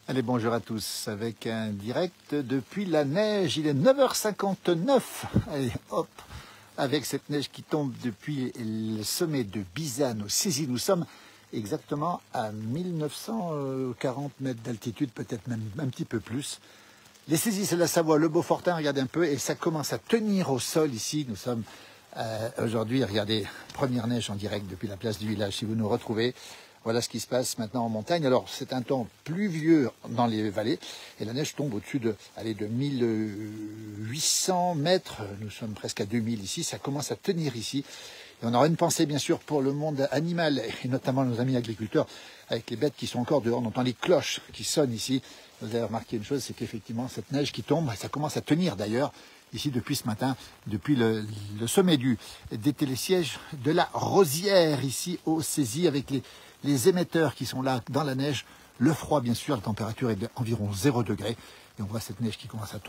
Allez, bonjour à tous, avec un direct depuis la neige, il est 9h59, allez hop, avec cette neige qui tombe depuis le sommet de Bizane au Cési, nous sommes exactement à 1940 mètres d'altitude, peut-être même un petit peu plus. Les Césis, c'est la Savoie, le Beaufortin, regardez un peu, et ça commence à tenir au sol ici, nous sommes aujourd'hui, regardez, première neige en direct depuis la place du village, si vous nous retrouvez. Voilà ce qui se passe maintenant en montagne. Alors, c'est un temps pluvieux dans les vallées et la neige tombe au-dessus de 1800 mètres. Nous sommes presque à 2000 ici. Ça commence à tenir ici. Et on aura une pensée, bien sûr, pour le monde animal et notamment nos amis agriculteurs avec les bêtes qui sont encore dehors. On entend les cloches qui sonnent ici. Vous avez remarqué une chose, c'est qu'effectivement, cette neige qui tombe, ça commence à tenir d'ailleurs ici depuis ce matin, depuis le sommet des télésièges de la Rosière ici au Cési avec les émetteurs qui sont là dans la neige, le froid bien sûr, la température est d'environ 0 degré. Et on voit cette neige qui commence à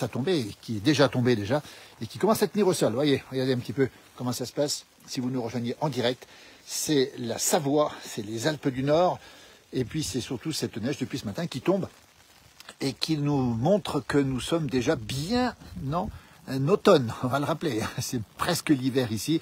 tomber, et qui est déjà tombée déjà, et qui commence à tenir au sol. Voyez, regardez un petit peu comment ça se passe. Si vous nous rejoignez en direct, c'est la Savoie, c'est les Alpes du Nord, et puis c'est surtout cette neige depuis ce matin qui tombe, et qui nous montre que nous sommes déjà bien en automne, on va le rappeler. C'est presque l'hiver ici,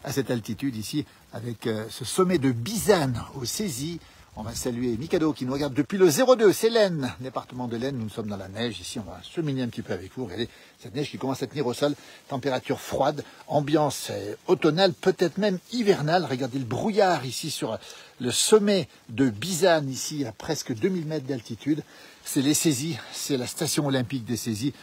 à cette altitude ici, avec ce sommet de Bizane au Cési. On va saluer Mikado qui nous regarde depuis le 02, c'est l'Aisne, département de l'Aisne. Nous sommes dans la neige ici, on va cheminer un petit peu avec vous. Regardez cette neige qui commence à tenir au sol, température froide, ambiance automnale, peut-être même hivernale. Regardez le brouillard ici sur le sommet de Bizane, ici à presque 2000 mètres d'altitude. C'est les Césis, c'est la station olympique des Césis.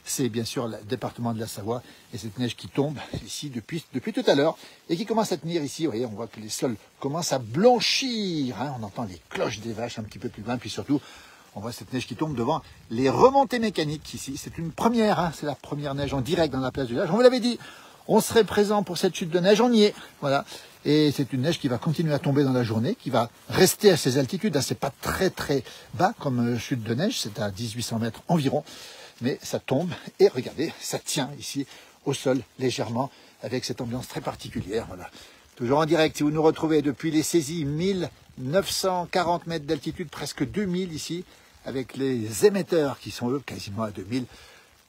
C'est bien sûr le département de la Savoie et cette neige qui tombe ici depuis tout à l'heure et qui commence à tenir ici. Vous voyez, on voit que les sols commencent à blanchir. On entend les cloches des vaches un petit peu plus loin. Puis surtout, on voit cette neige qui tombe devant les remontées mécaniques ici. C'est une première, c'est la première neige en direct dans la place du village. On vous l'avait dit, on serait présent pour cette chute de neige. On y est. Voilà. Et c'est une neige qui va continuer à tomber dans la journée, qui va rester à ces altitudes. C'est pas très très bas comme chute de neige, c'est à 1800 mètres environ. Mais ça tombe et regardez, ça tient ici au sol légèrement avec cette ambiance très particulière. Voilà. Toujours en direct, si vous nous retrouvez depuis les Césis, 1940 mètres d'altitude, presque 2000 ici, avec les émetteurs qui sont eux quasiment à 2000.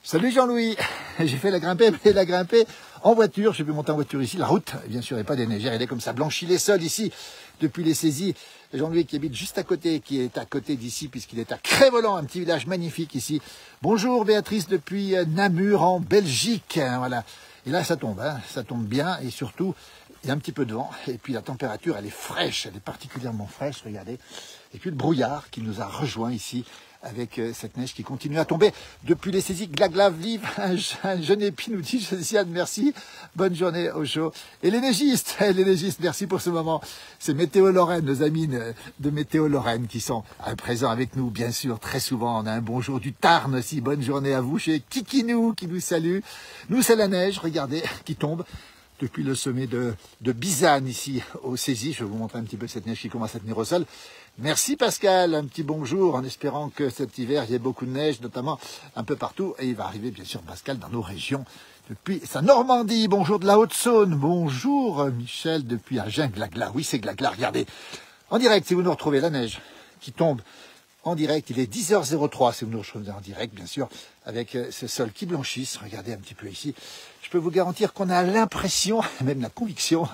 Salut Jean-Louis, j'ai fait la grimpée, mais la grimpée en voiture, j'ai pu monter en voiture ici. La route, bien sûr, n'est pas déneigée, elle est comme ça, blanchit les sols ici depuis les Césis. Jean-Louis qui habite juste à côté, qui est à côté d'ici, puisqu'il est à Cré-Voland, un petit village magnifique ici. Bonjour Béatrice depuis Namur en Belgique, voilà. Et là ça tombe bien, et surtout, il y a un petit peu de vent, et puis la température, elle est fraîche, elle est particulièrement fraîche, regardez. Et puis le brouillard qui nous a rejoint ici, avec cette neige qui continue à tomber depuis les Césis. Glagla, vive un jeune épi, nous dit Josiane, merci. Bonne journée au show. Et les neigistes, merci pour ce moment. C'est Météo Lorraine, nos amis de Météo Lorraine qui sont présents avec nous, bien sûr, très souvent. On a un bonjour du Tarn aussi. Bonne journée à vous chez Kikinou qui nous salue. Nous, c'est la neige, regardez, qui tombe depuis le sommet de Bizane ici au Cési. Je vais vous montrer un petit peu cette neige qui commence à tenir au sol. Merci Pascal, un petit bonjour en espérant que cet hiver il y ait beaucoup de neige, notamment un peu partout. Et il va arriver bien sûr Pascal dans nos régions depuis sa Normandie. Bonjour de la Haute-Saône, bonjour Michel depuis Agen, Glagla. Oui c'est Glagla, regardez. En direct si vous nous retrouvez la neige qui tombe en direct, il est 10h03 si vous nous retrouvez en direct bien sûr, avec ce sol qui blanchisse. Regardez un petit peu ici. Je peux vous garantir qu'on a l'impression, même la conviction,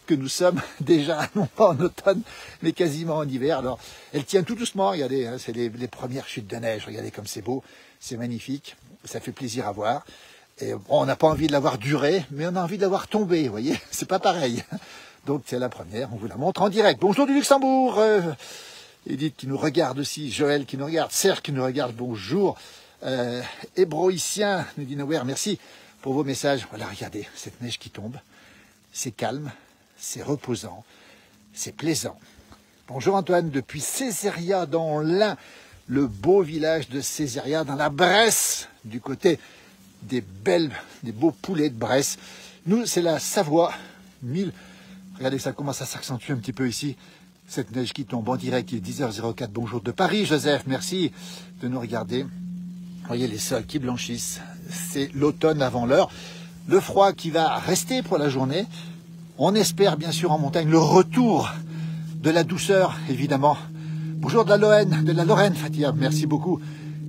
que nous sommes déjà, non pas en automne, mais quasiment en hiver. Alors, elle tient tout doucement, regardez, c'est les premières chutes de neige, regardez comme c'est beau, c'est magnifique, ça fait plaisir à voir. Et bon, on n'a pas envie de la voir durer, mais on a envie de la voir tomber, vous voyez, c'est pas pareil. Donc c'est la première, on vous la montre en direct. Bonjour du Luxembourg, Edith qui nous regarde aussi, Joël qui nous regarde, Serge qui nous regarde, bonjour. Hébroïcien, nous dit Nowhere, merci pour vos messages. Voilà, regardez, cette neige qui tombe, c'est calme. C'est reposant, c'est plaisant. Bonjour Antoine, depuis Césaria dans l'Ain, le beau village de Césaria dans la Bresse, du côté des beaux poulets de Bresse. Nous, c'est la Savoie, regardez, ça commence à s'accentuer un petit peu ici. Cette neige qui tombe en direct, il est 10h04, bonjour de Paris. Joseph, merci de nous regarder. Voyez les sols qui blanchissent, c'est l'automne avant l'heure. Le froid qui va rester pour la journée. On espère bien sûr en montagne le retour de la douceur, évidemment, Bonjour de la Lorraine, Fatia, merci beaucoup.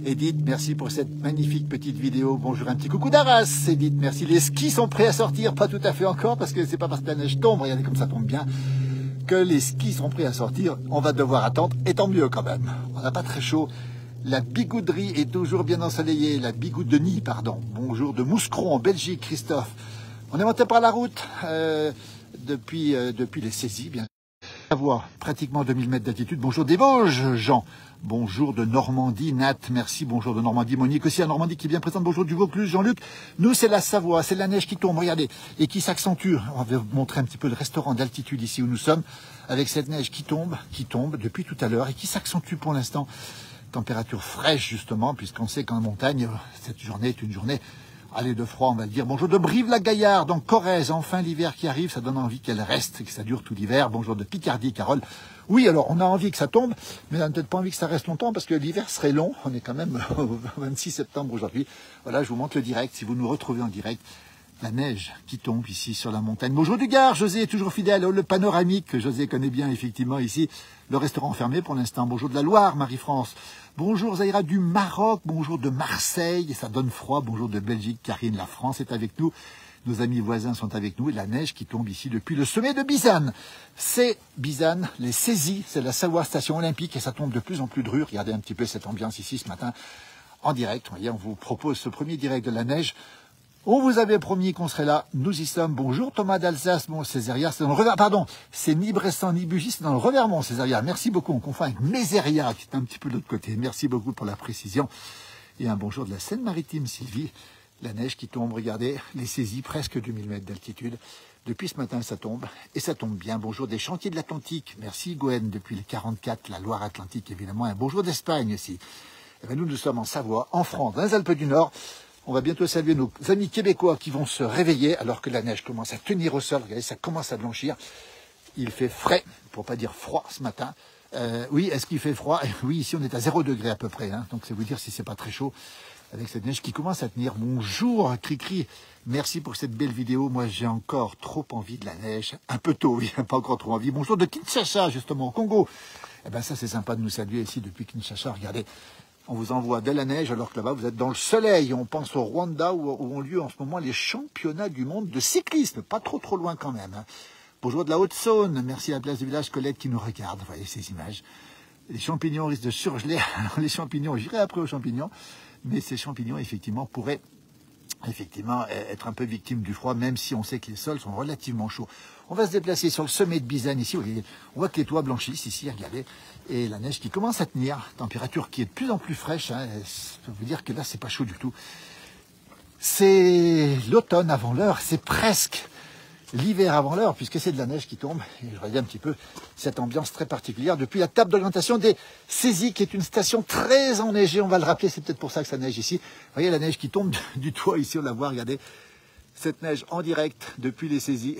Edith, merci pour cette magnifique petite vidéo. Bonjour, un petit coucou d'Arras. Edith, merci. Les skis sont prêts à sortir, pas tout à fait encore, parce que c'est pas parce que la neige tombe, regardez comme ça tombe bien, que les skis sont prêts à sortir. On va devoir attendre, et tant mieux quand même. On n'a pas très chaud. La bigouderie est toujours bien ensoleillée. La bigoude de Nid, pardon. Bonjour de Mouscron, en Belgique, Christophe. On est monté par la route depuis les saisies, bien. Avoir pratiquement 2000 mètres d'altitude. Bonjour des Vosges, Jean. Bonjour de Normandie, Nat, merci. Bonjour de Normandie, Monique aussi à Normandie qui est bien présente. Bonjour du Vaucluse, Jean-Luc. Nous, c'est la Savoie, c'est la neige qui tombe, regardez, et qui s'accentue. On va vous montrer un petit peu le restaurant d'altitude ici où nous sommes, avec cette neige qui tombe depuis tout à l'heure et qui s'accentue pour l'instant. Température fraîche, justement, puisqu'on sait qu'en montagne, cette journée est une journée, allez, de froid, on va le dire. Bonjour de Brive-la-Gaillarde, en Corrèze, enfin l'hiver qui arrive, ça donne envie qu'elle reste, que ça dure tout l'hiver. Bonjour de Picardie, Carole. Oui, alors, on a envie que ça tombe, mais on n'a peut-être pas envie que ça reste longtemps, parce que l'hiver serait long. On est quand même au 26 septembre aujourd'hui. Voilà, je vous montre le direct, si vous nous retrouvez en direct. La neige qui tombe ici sur la montagne. Bonjour du Gard, José est toujours fidèle. Le panoramique, que José connaît bien, effectivement, ici. Le restaurant fermé pour l'instant. Bonjour de la Loire, Marie-France. Bonjour Zaira du Maroc. Bonjour de Marseille. Ça donne froid. Bonjour de Belgique. Karine, la France est avec nous. Nos amis voisins sont avec nous. Et la neige qui tombe ici depuis le sommet de Bizane. C'est Bizane, les saisies. C'est la Savoie Station Olympique. Et ça tombe de plus en plus dur. Regardez un petit peu cette ambiance ici ce matin. En direct. Vous voyez, on vous propose ce premier direct de la neige. On vous avait promis qu'on serait là, nous y sommes. Bonjour Thomas d'Alsace, bon, Césaria, c'est dans le Revermont, pardon, c'est ni Bressan ni Bugy, c'est dans le Revermont, Césaria. Merci beaucoup, on confond avec Méséria, qui est un petit peu de l'autre côté. Merci beaucoup pour la précision. Et un bonjour de la Seine-Maritime, Sylvie. La neige qui tombe, regardez, les saisies, presque 2000 mètres d'altitude. Depuis ce matin, ça tombe, et ça tombe bien. Bonjour des Chantiers de l'Atlantique. Merci Goen, depuis les 44, la Loire-Atlantique, évidemment. Un bonjour d'Espagne aussi. Et bien, nous sommes en Savoie, en France, dans les Alpes du Nord. On va bientôt saluer nos amis québécois qui vont se réveiller alors que la neige commence à tenir au sol. Regardez, ça commence à blanchir. Il fait frais, pour pas dire froid ce matin. Oui, est-ce qu'il fait froid? Oui, ici on est à 0 degré à peu près. Hein, donc c'est vous dire si c'est pas très chaud avec cette neige qui commence à tenir. Bonjour Cricri, merci pour cette belle vidéo. Moi j'ai encore trop envie de la neige. Un peu tôt, oui, pas encore trop envie. Bonjour de Kinshasa justement, au Congo. Eh ben ça c'est sympa de nous saluer ici depuis Kinshasa. Regardez. On vous envoie de la neige alors que là-bas vous êtes dans le soleil. On pense au Rwanda où ont lieu en ce moment les championnats du monde de cyclisme. Pas trop loin quand même. Hein. Bonjour de la Haute-Saône. Merci à la place du village Colette qui nous regarde. Vous voyez ces images. Les champignons risquent de surgeler. Alors, les champignons, j'irai après aux champignons. Mais ces champignons, effectivement, pourraient être un peu victimes du froid, même si on sait que les sols sont relativement chauds. On va se déplacer sur le sommet de Bizane ici. On voit que les toits blanchissent ici, regardez. Et la neige qui commence à tenir, température qui est de plus en plus fraîche. Hein. Je peux vous dire que là, c'est pas chaud du tout. C'est l'automne avant l'heure, c'est presque l'hiver avant l'heure, puisque c'est de la neige qui tombe. Et je regarde un petit peu cette ambiance très particulière depuis la table d'orientation des saisies, qui est une station très enneigée. On va le rappeler, c'est peut-être pour ça que ça neige ici. Vous voyez la neige qui tombe du toit ici, on la voit, regardez. Cette neige en direct depuis les saisies.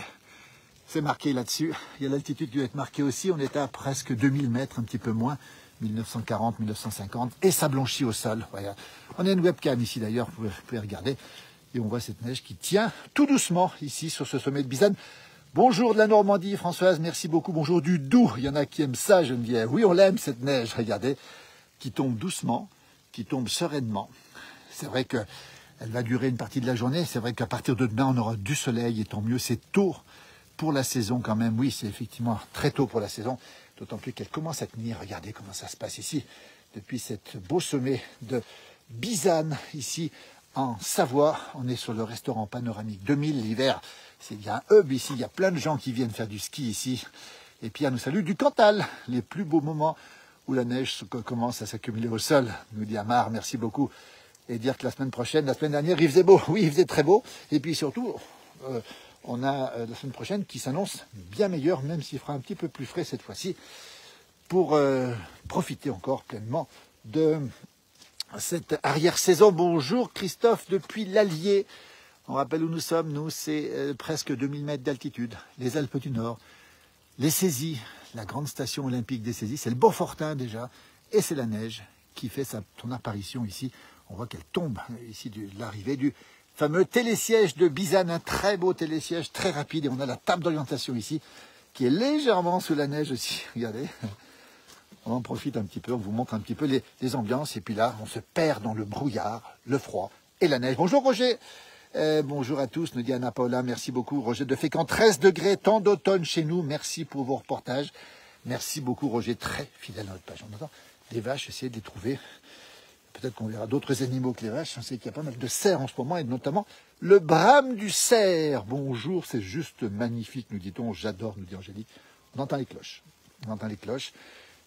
C'est marqué là-dessus. Il y a l'altitude qui va être marquée aussi. On est à presque 2000 mètres, un petit peu moins. 1940, 1950. Et ça blanchit au sol. Voilà. On a une webcam ici d'ailleurs, vous pouvez regarder. Et on voit cette neige qui tient tout doucement ici sur ce sommet de Bizane. Bonjour de la Normandie, Françoise, merci beaucoup. Bonjour du Doubs. Il y en a qui aiment ça, Geneviève. Oui, on l'aime cette neige, regardez. Qui tombe doucement, qui tombe sereinement. C'est vrai qu'elle va durer une partie de la journée. C'est vrai qu'à partir de demain, on aura du soleil. Et tant mieux, c'est tôt pour la saison quand même. Oui, c'est effectivement très tôt pour la saison. D'autant plus qu'elle commence à tenir. Regardez comment ça se passe ici. Depuis cette beau sommet de Bizane, ici en Savoie. On est sur le restaurant panoramique 2000 l'hiver. Il y a un hub ici. Il y a plein de gens qui viennent faire du ski ici. Et puis, on nous salue du Cantal. Les plus beaux moments où la neige commence à s'accumuler au sol. Nous dit Amar, merci beaucoup. Et dire que la semaine dernière, il faisait beau. Oui, il faisait très beau. Et puis surtout, on a la semaine prochaine qui s'annonce bien meilleure, même s'il fera un petit peu plus frais cette fois-ci, pour profiter encore pleinement de cette arrière-saison. Bonjour Christophe depuis l'Allier. On rappelle où nous sommes, nous, c'est presque 2000 mètres d'altitude, les Alpes du Nord, les saisies, la grande station olympique des saisies, c'est le Beaufortin déjà, et c'est la neige qui fait son apparition ici. On voit qu'elle tombe ici de l'arrivée du fameux télésiège de Bizane, un très beau télésiège, très rapide. Et on a la table d'orientation ici, qui est légèrement sous la neige aussi. Regardez. On en profite un petit peu, on vous montre un petit peu les ambiances. Et puis là, on se perd dans le brouillard, le froid et la neige. Bonjour Roger. Bonjour à tous, nous dit Anna Paula. Merci beaucoup. Roger de Fécamp, 13 degrés, temps d'automne chez nous. Merci pour vos reportages. Merci beaucoup Roger, très fidèle à notre page. On entend des vaches, essayer de les trouver. Peut-être qu'on verra d'autres animaux que les vaches. On sait qu'il y a pas mal de cerfs en ce moment, et notamment le brame du cerf. Bonjour, c'est juste magnifique, nous dit-on. J'adore, nous dit Angélique. On entend les cloches. On entend les cloches.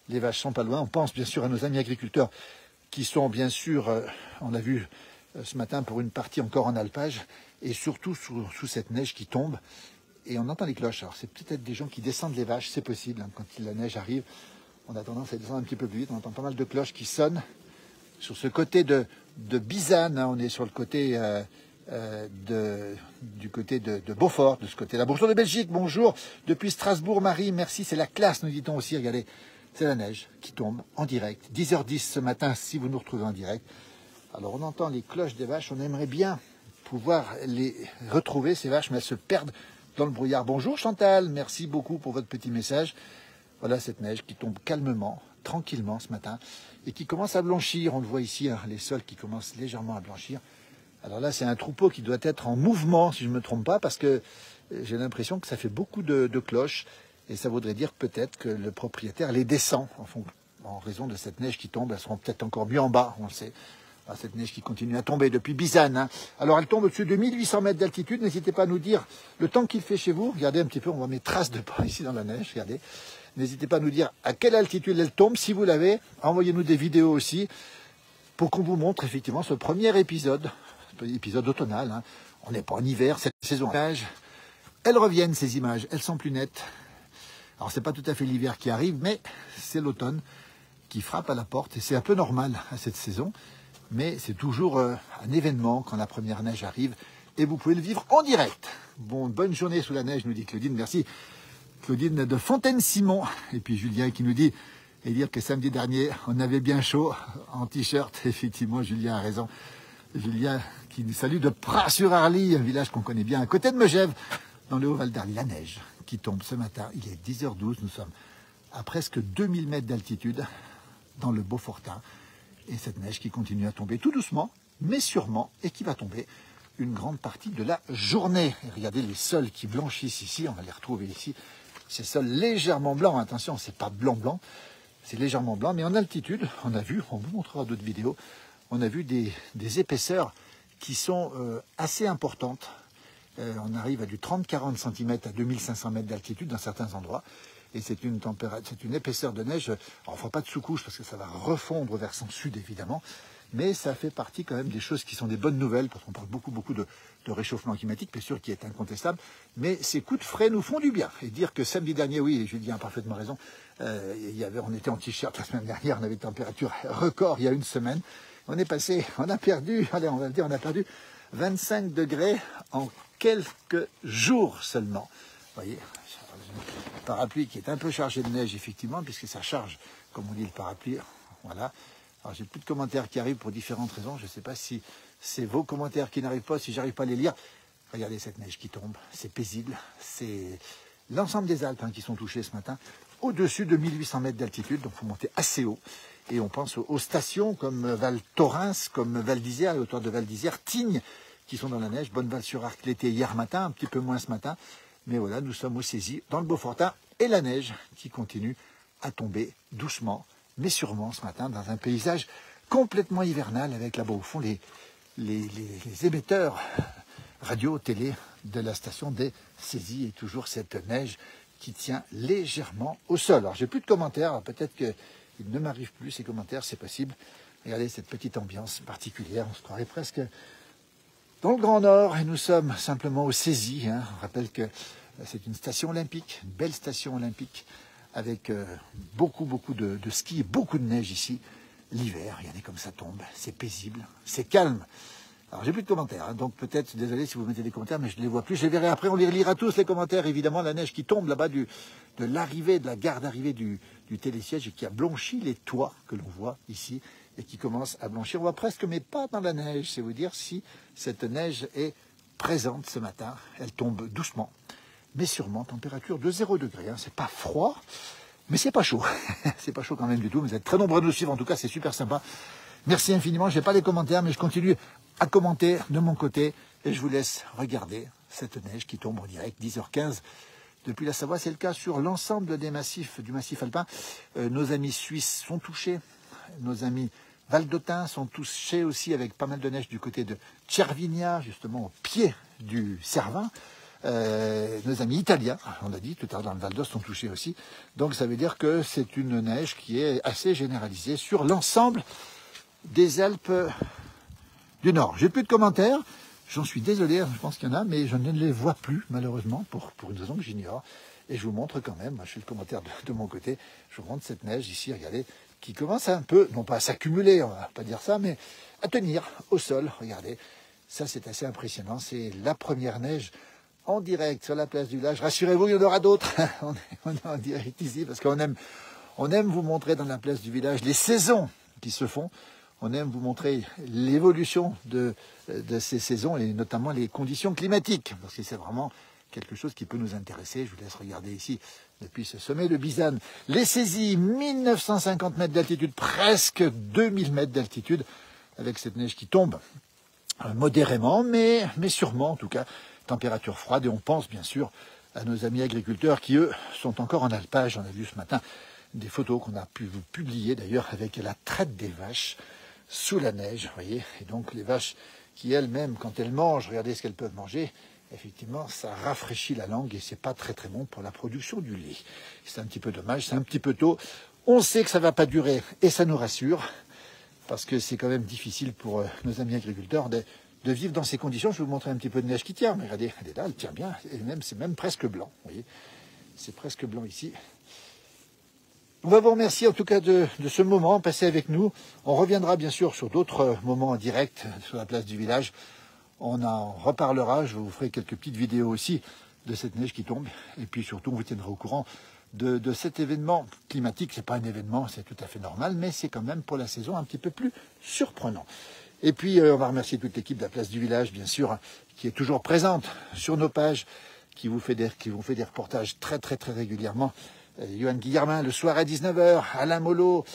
Les vaches sont pas loin. On pense bien sûr à nos amis agriculteurs qui sont bien sûr, on a vu ce matin pour une partie encore en alpage, et surtout sous cette neige qui tombe. Et on entend les cloches. Alors c'est peut-être des gens qui descendent les vaches, c'est possible. Hein, quand la neige arrive, on a tendance à descendre un petit peu plus vite. On entend pas mal de cloches qui sonnent. Sur ce côté de Bizanne, hein, on est sur le côté du côté de Beaufort, de ce côté-là. Bonjour de Belgique, bonjour. Depuis Strasbourg, Marie, merci, c'est la classe, nous dit-on aussi. Regardez, c'est la neige qui tombe en direct. 10h10 ce matin, si vous nous retrouvez en direct. Alors on entend les cloches des vaches, on aimerait bien pouvoir les retrouver, ces vaches, mais elles se perdent dans le brouillard. Bonjour Chantal, merci beaucoup pour votre petit message. Voilà cette neige qui tombe calmement, tranquillement ce matin, et qui commence à blanchir. On le voit ici, hein, les sols qui commencent légèrement à blanchir. Alors là, c'est un troupeau qui doit être en mouvement, si je ne me trompe pas, parce que j'ai l'impression que ça fait beaucoup de cloches, et ça voudrait dire peut-être que le propriétaire les descend en raison de cette neige qui tombe. Elles seront peut-être encore mieux en bas, on le sait. Ah, cette neige qui continue à tomber depuis Bizanne. Hein. Alors elle tombe au-dessus de 1800 mètres d'altitude. N'hésitez pas à nous dire le temps qu'il fait chez vous. Regardez un petit peu, on voit mes traces de pas ici dans la neige, regardez. N'hésitez pas à nous dire à quelle altitude elle tombe, si vous l'avez. Envoyez-nous des vidéos aussi, pour qu'on vous montre effectivement ce premier épisode automnal. Hein. On n'est pas en hiver, cette saison. Elles reviennent, ces images, elles sont plus nettes. Alors c'est pas tout à fait l'hiver qui arrive, mais c'est l'automne qui frappe à la porte, et c'est un peu normal à cette saison. Mais c'est toujours un événement quand la première neige arrive, et vous pouvez le vivre en direct. Bon, bonne journée sous la neige, nous dit Claudine, merci. Claudine de Fontaine-Simon, et puis Julien qui nous dit, et dire que samedi dernier, on avait bien chaud en t-shirt. Effectivement, Julien a raison. Julien qui nous salue de Pras-sur-Arly, un village qu'on connaît bien, à côté de Megève, dans le Haut-Val d'Arly. La neige qui tombe ce matin, il est 10h12, nous sommes à presque 2000 mètres d'altitude dans le Beaufortin. Et cette neige qui continue à tomber tout doucement, mais sûrement, et qui va tomber une grande partie de la journée. Et regardez les sols qui blanchissent ici, on va les retrouver ici. Ces sols légèrement blancs, attention, c'est pas blanc-blanc, c'est légèrement blanc, mais en altitude, on a vu, on vous montrera d'autres vidéos, on a vu des épaisseurs qui sont assez importantes. On arrive à du 30-40 cm à 2500 mètres d'altitude dans certains endroits. Et c'est une épaisseur de neige. Alors, on ne fera pas de sous-couche parce que ça va refondre vers son sud, évidemment. Mais ça fait partie quand même des choses qui sont des bonnes nouvelles, parce qu'on parle beaucoup de réchauffement climatique, bien sûr, qui est incontestable. Mais ces coups de frais nous font du bien. Et dire que samedi dernier, oui, Julien a parfaitement raison, on était en t-shirt la semaine dernière, on avait une température record il y a une semaine. On a perdu 25 degrés en quelques jours seulement. Vous voyez, le parapluie qui est un peu chargé de neige, effectivement, puisque ça charge, comme on dit, le parapluie. Voilà. Alors, j'ai plus de commentaires qui arrivent pour différentes raisons. Je ne sais pas si c'est vos commentaires qui n'arrivent pas, si j'arrive pas à les lire. Regardez cette neige qui tombe. C'est paisible. C'est l'ensemble des Alpes qui sont touchées ce matin, au-dessus de 1800 mètres d'altitude. Donc, il faut monter assez haut. Et on pense aux stations comme Val Thorens, comme Val d'Isère, les hauteurs de Val d'Isère, Tignes, qui sont dans la neige. Bonneval-sur-Arc l'été hier matin, un petit peu moins ce matin. Mais voilà, nous sommes au Saisy, dans le Beaufortin, et la neige qui continue à tomber doucement, mais sûrement ce matin, dans un paysage complètement hivernal, avec là-bas au fond les émetteurs radio, télé de la station des Saisy, et toujours cette neige qui tient légèrement au sol. Alors j'ai plus de commentaires, peut-être qu'il ne m'arrive plus ces commentaires, c'est possible. Regardez cette petite ambiance particulière, on se croirait presque dans le Grand Nord, et nous sommes simplement au Saisy. Hein. On rappelle que c'est une station olympique, une belle station olympique, avec beaucoup de ski et beaucoup de neige ici. L'hiver, regardez comme ça tombe, c'est paisible, c'est calme. Alors j'ai plus de commentaires, hein, donc peut-être, désolé si vous mettez des commentaires, mais je ne les vois plus. Je les verrai après, on les relira tous les commentaires, évidemment, la neige qui tombe là-bas de la gare d'arrivée du télésiège, et qui a blanchi les toits que l'on voit ici, et qui commence à blanchir. On voit presque mes pas dans la neige, c'est vous dire si cette neige est présente ce matin. Elle tombe doucement, mais sûrement, température de 0 degré. Hein. C'est pas froid, Mais c'est pas chaud, c'est pas chaud quand même du tout. Vous êtes très nombreux à nous suivre, en tout cas c'est super sympa. Merci infiniment, je n'ai pas les commentaires, mais je continue à commenter de mon côté. Et je vous laisse regarder cette neige qui tombe en direct, 10h15. Depuis la Savoie, c'est le cas sur l'ensemble des massifs, du massif alpin. Nos amis suisses sont touchés, nos amis valdôtains sont touchés aussi avec pas mal de neige du côté de Cervinia, justement au pied du Cervin. Nos amis italiens, on l'a dit tout à l'heure dans le Val d'Oise, sont touchés aussi. Donc ça veut dire que c'est une neige qui est assez généralisée sur l'ensemble des Alpes du Nord. J'ai plus de commentaires, j'en suis désolé, je pense qu'il y en a, mais je ne les vois plus malheureusement pour une raison que j'ignore. Et je vous montre quand même, je fais le commentaire de mon côté, je vous montre cette neige ici, regardez, qui commence un peu, non pas à s'accumuler, on va pas dire ça, mais à tenir au sol, regardez. Ça c'est assez impressionnant, c'est la première neige en direct sur la place du village. Rassurez-vous, il y en aura d'autres. On est en direct ici parce qu'on aime vous montrer dans la place du village les saisons qui se font. On aime vous montrer l'évolution de ces saisons et notamment les conditions climatiques parce que c'est vraiment quelque chose qui peut nous intéresser. Je vous laisse regarder ici depuis ce sommet de Bizane. Les saisies, 1950 mètres d'altitude, presque 2000 mètres d'altitude avec cette neige qui tombe modérément, mais sûrement en tout cas. Température froide et on pense bien sûr à nos amis agriculteurs qui eux sont encore en alpage. On a vu ce matin des photos qu'on a pu vous publier d'ailleurs avec la traite des vaches sous la neige, vous voyez, et donc les vaches qui elles-mêmes quand elles mangent, regardez ce qu'elles peuvent manger, effectivement ça rafraîchit la langue et c'est pas très très bon pour la production du lait. C'est un petit peu dommage, c'est un petit peu tôt. On sait que ça va pas durer et ça nous rassure parce que c'est quand même difficile pour nos amis agriculteurs de vivre dans ces conditions. Je vais vous montrer un petit peu de neige qui tient. Mais regardez, elle est là, elle tient bien. Et même, c'est même presque blanc. Vous voyez, c'est presque blanc ici. On va vous remercier en tout cas de ce moment passé avec nous. On reviendra bien sûr sur d'autres moments en direct sur la place du village. On en reparlera. Je vous ferai quelques petites vidéos aussi de cette neige qui tombe. Et puis surtout, on vous tiendra au courant de cet événement climatique. C'est pas un événement, c'est tout à fait normal, mais c'est quand même pour la saison un petit peu plus surprenant. Et puis, on va remercier toute l'équipe de la place du village, bien sûr, qui est toujours présente sur nos pages, qui vous fait des reportages très régulièrement. Johan Guillermin, le soir à 19h, Alain Molot,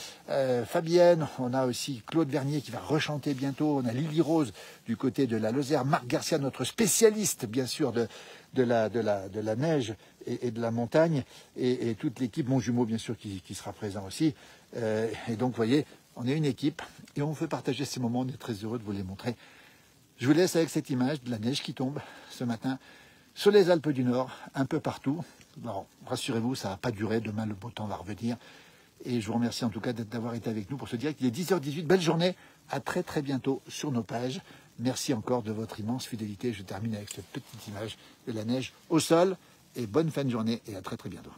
Fabienne, on a aussi Claude Vernier qui va rechanter bientôt, on a Lily Rose du côté de la Lozère, Marc Garcia, notre spécialiste, bien sûr, de la neige et de la montagne, et toute l'équipe, mon jumeau, bien sûr, qui sera présent aussi. Et donc, vous voyez, on est une équipe et on veut partager ces moments, on est très heureux de vous les montrer. Je vous laisse avec cette image de la neige qui tombe ce matin sur les Alpes du Nord, un peu partout. Bon, rassurez-vous, ça ne va pas durer, demain le beau temps va revenir. Et je vous remercie en tout cas d'avoir été avec nous pour ce direct. Il est 10h18, belle journée, à très bientôt sur nos pages. Merci encore de votre immense fidélité. Je termine avec cette petite image de la neige au sol et bonne fin de journée et à très bientôt.